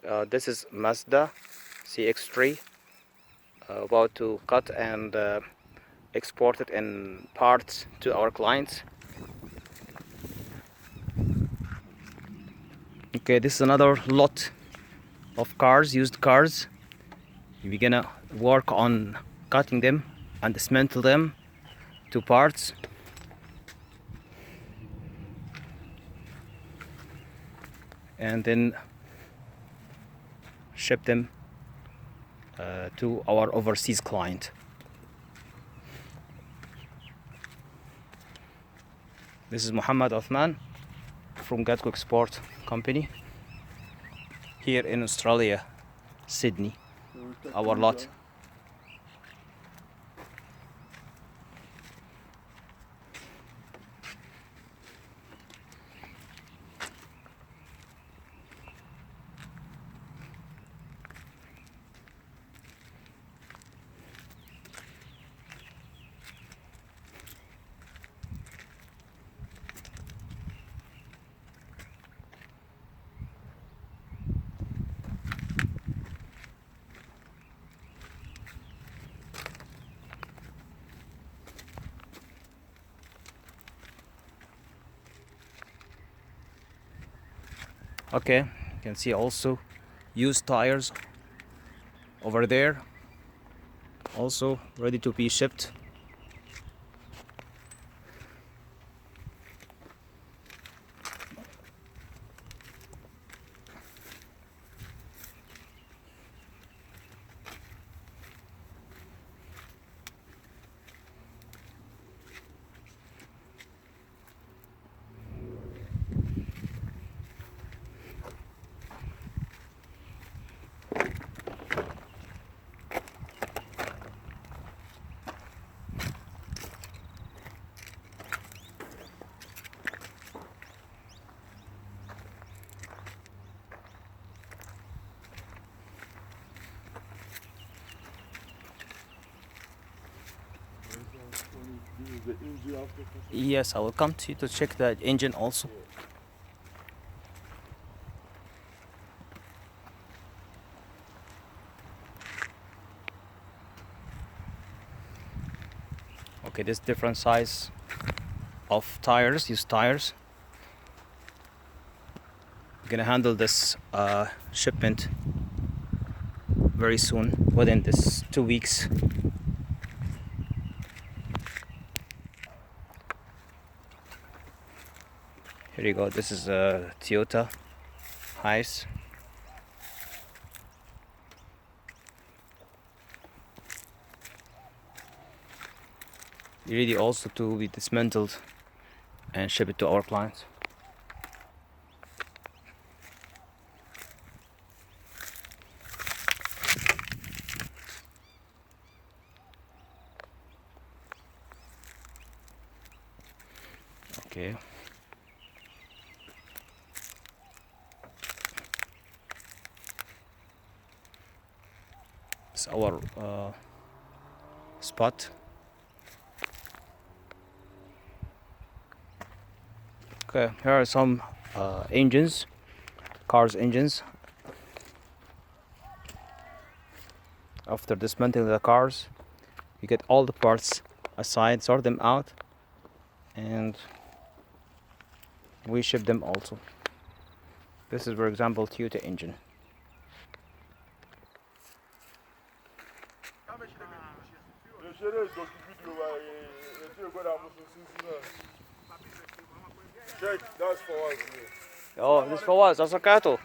This is Mazda CX-3, about to cut and export it in parts to our clients. Okay, this is another lot of cars, used cars. We're gonna work on cutting them and dismantle them to parts. And then ship them to our overseas client. This is Muhammad Othman from GADCO Export company here in Australia, Sydney, our lot. Okay, you can see also used tires over there, also ready to be shipped. Yes, I will come to you to check the engine also. Okay, this different size of tires, used tires. We're gonna handle this shipment very soon, within this 2 weeks. Here you go, this is a Toyota Hiace. Ready also to be dismantled and ship it to our clients. Okay. It's our spot. Okay, here are some engines, cars engines. After dismantling the cars, you get all the parts aside, sort them out, and we ship them also. This is, for example, Toyota engine. Check, that's for us. Oh, this for what? That's a cattle.